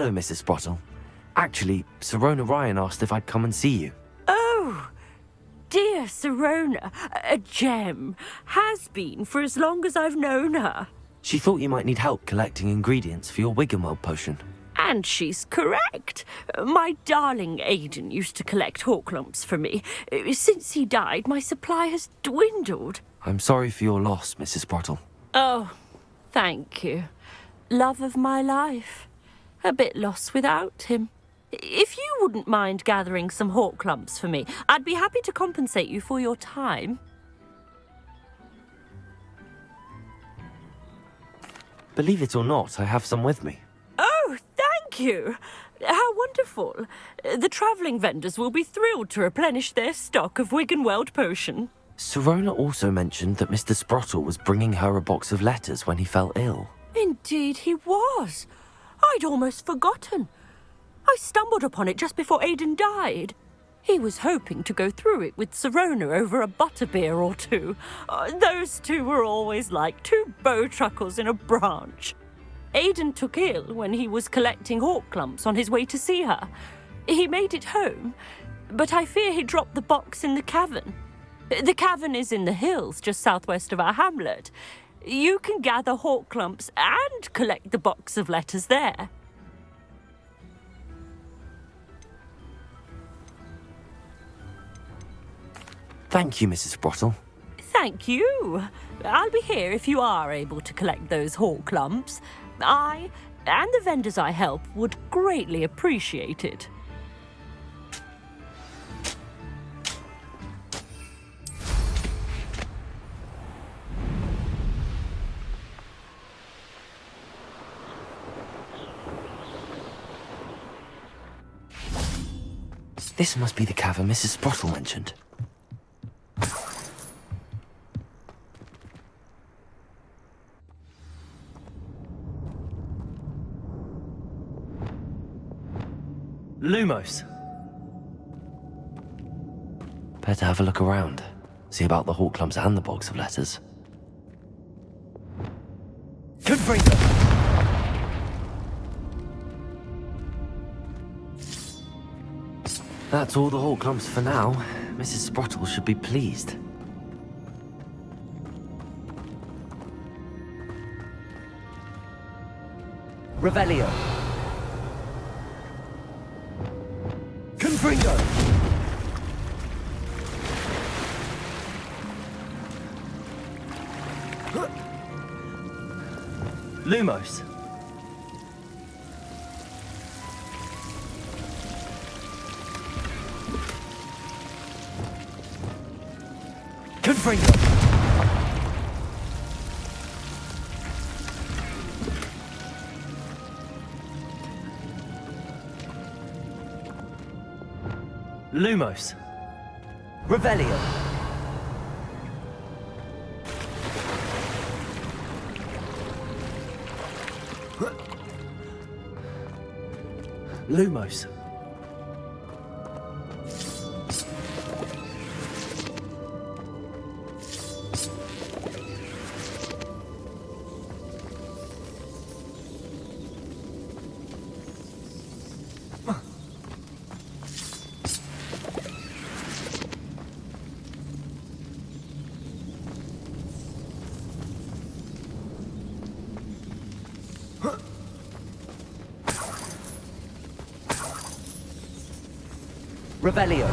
Hello, Mrs. Sprottle. Actually, Sirona Ryan asked if I'd come and see you. Oh, dear Sirona, a gem. Has been for as long as I've known her. She thought you might need help collecting ingredients for your Wiggenweld potion. And she's correct. My darling Aiden used to collect Hawklumps for me. Since he died, my supply has dwindled. I'm sorry for your loss, Mrs. Sprottle. Oh, thank you. Love of my life. A bit lost without him. If you wouldn't mind gathering some Hawklumps for me, I'd be happy to compensate you for your time. Believe it or not, I have some with me. Oh, thank you. How wonderful. The travelling vendors will be thrilled to replenish their stock of Wiggenweld potion. Sirona also mentioned that Mr. Sprottle was bringing her a box of letters when he fell ill. Indeed he was. I'd almost forgotten. I stumbled upon it just before Aiden died. He was hoping to go through it with Sirona over a butterbeer or two. Those two were always like two bowtruckles in a branch. Aiden took ill when he was collecting Hawklumps on his way to see her. He made it home, but I fear he dropped the box in the cavern. The cavern is in the hills just southwest of our hamlet. You can gather Hawklumps and collect the box of letters there. Thank you, Mrs. Sprottle. Thank you. I'll be here if you are able to collect those Hawklumps. I and the vendors I help would greatly appreciate it. This must be the cavern Mrs. Sprottle mentioned. Lumos! Better have a look around. See about the Hawklumps and the box of letters. Confringo! That's all the Hawklumps for now. Mrs. Sprottle should be pleased. Revelio! Confringo! Lumos! Confringo! Lumos! Revelio! Lumos! Revelio.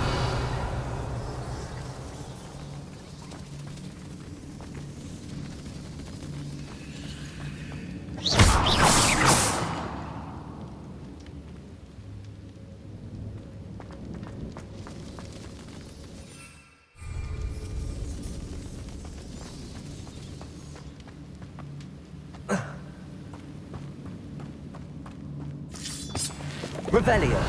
Revelio.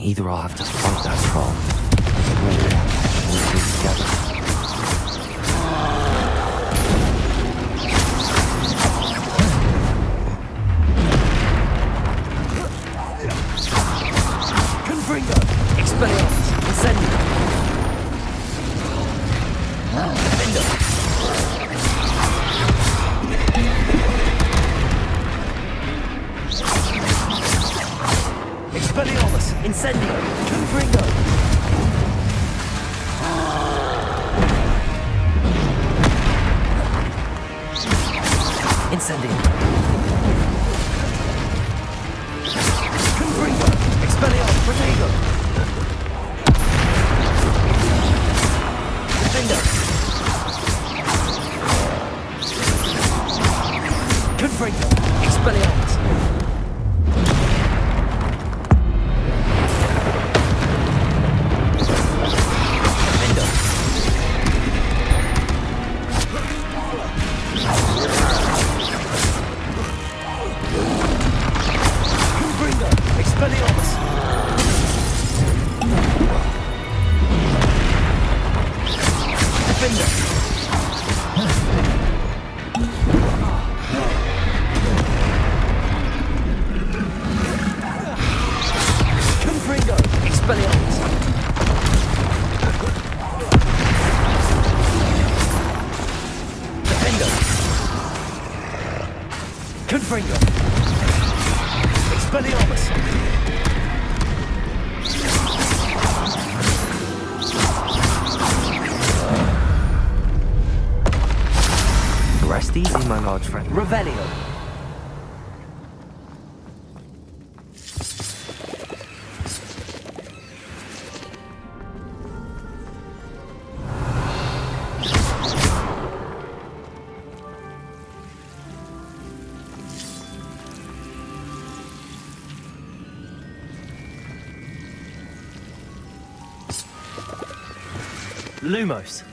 Either I'll have to fight that troll, or we'll be together. Expelliarmus. Incendio. Defender. Expelliarmus. Incendio. Confringo. Incendio. Confringo. Expelliarmus. Protego. Defender. Confringo. Expelliarmus. Confringo. Expelliarmus. Rest easy, my large friend. Revelio. Lumos.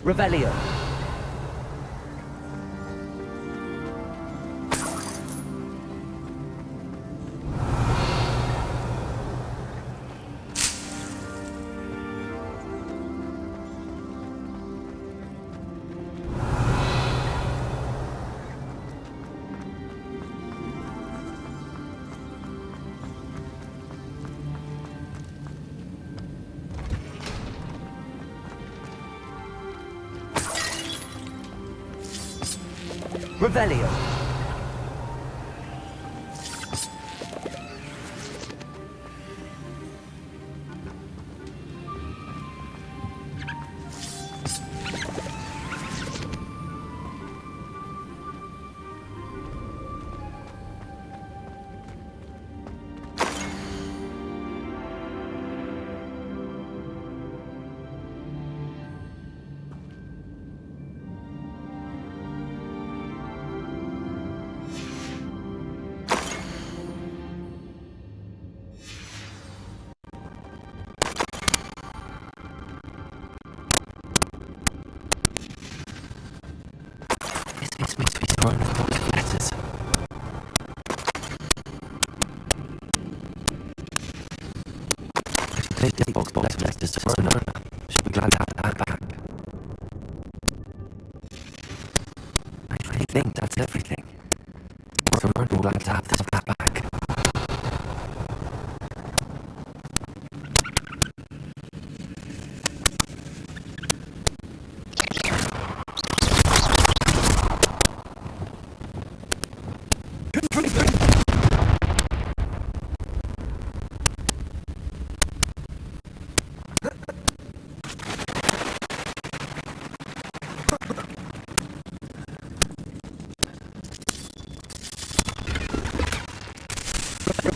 Revelio. Revelio. This must be thrown a box of letters. This box of letters to thrown owner. She'll be glad to have that back. I think that's everything. So we're all glad to have this back.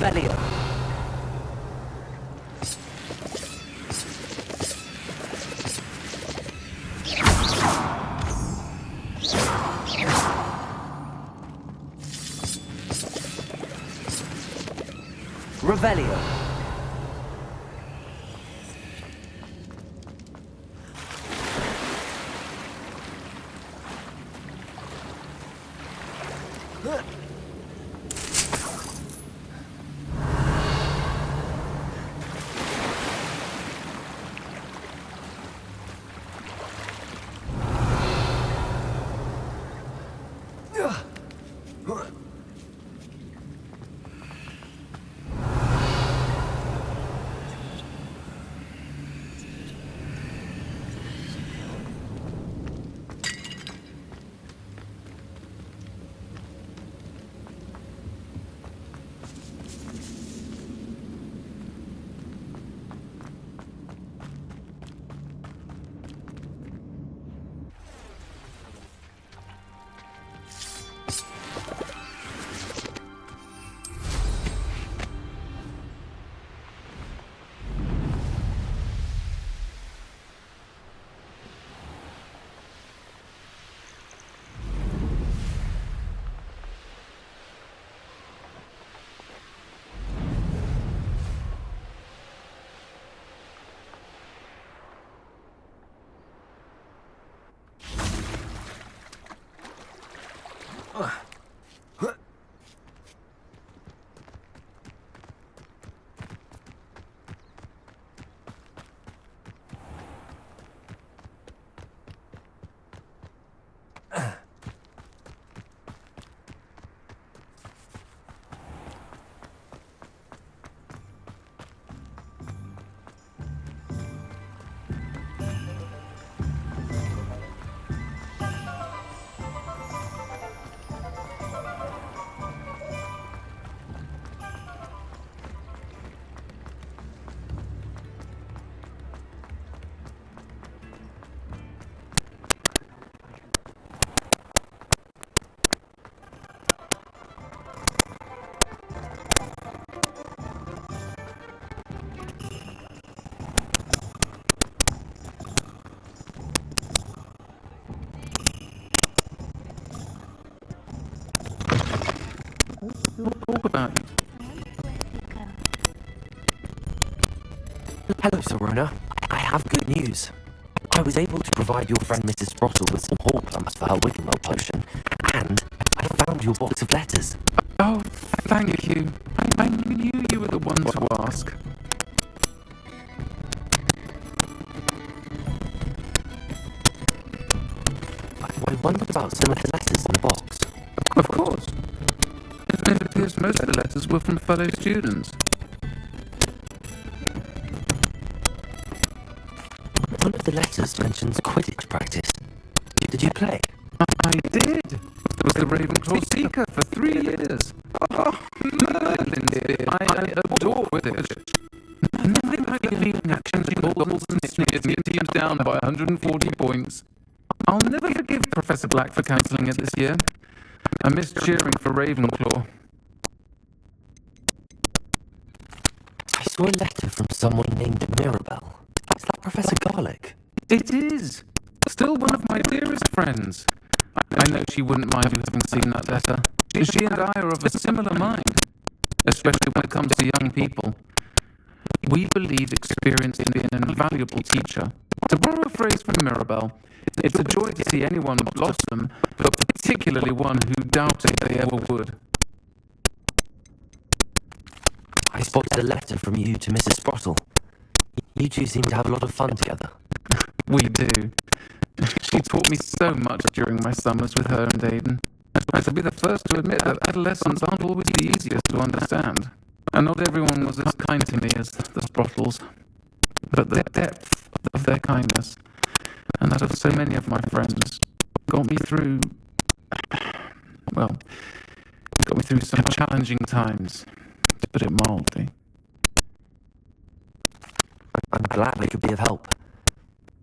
Revelio. Revelio. Talk about you. Hello, Serona. I have good news. I was able to provide your friend Mrs. Sprottle with some hall plants for her Wigglewell potion, and I found your box of letters. Oh, thank you. I knew you were the one to ask. I wondered about some of the letters in the box. Of course. It appears most of the letters were from fellow students. One of the letters mentions Quidditch practice. Did you play? I did. I was the Ravenclaw Seeker for 3 years. Oh, Merlin, I adore Quidditch. Nothing like the feeling of catching balls and sneers your team down by 140 points. I'll never forgive Professor Black for cancelling it this year. I missed cheering for Ravenclaw. I saw a letter from someone named Mirabelle. Is that Professor Garlick? It is. Still one of my dearest friends. I know she wouldn't mind you having seen that letter. She and I are of a similar mind, especially when it comes to young people. We believe experience in being an invaluable teacher. To borrow a phrase from Mirabelle, it's a joy to see anyone blossom, but particularly one who doubted they ever would. I spotted a letter from you to Mrs. Sprottle. You two seem to have a lot of fun together. We do. She taught me so much during my summers with her and Aiden. I shall be the first to admit that adolescents aren't always the easiest to understand. And not everyone was as kind to me as the Sprottles. But the depth of their kindness, and that of so many of my friends, got me through... well, got me through some challenging times, to put it mildly. I'm glad we could be of help.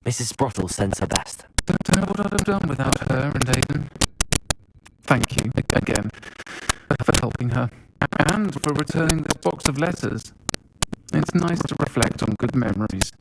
Mrs. Sprottle sends her best. Don't know what I'd have done without her and Aiden. Thank you, again, for helping her, and for returning this box of letters. It's nice to reflect on good memories.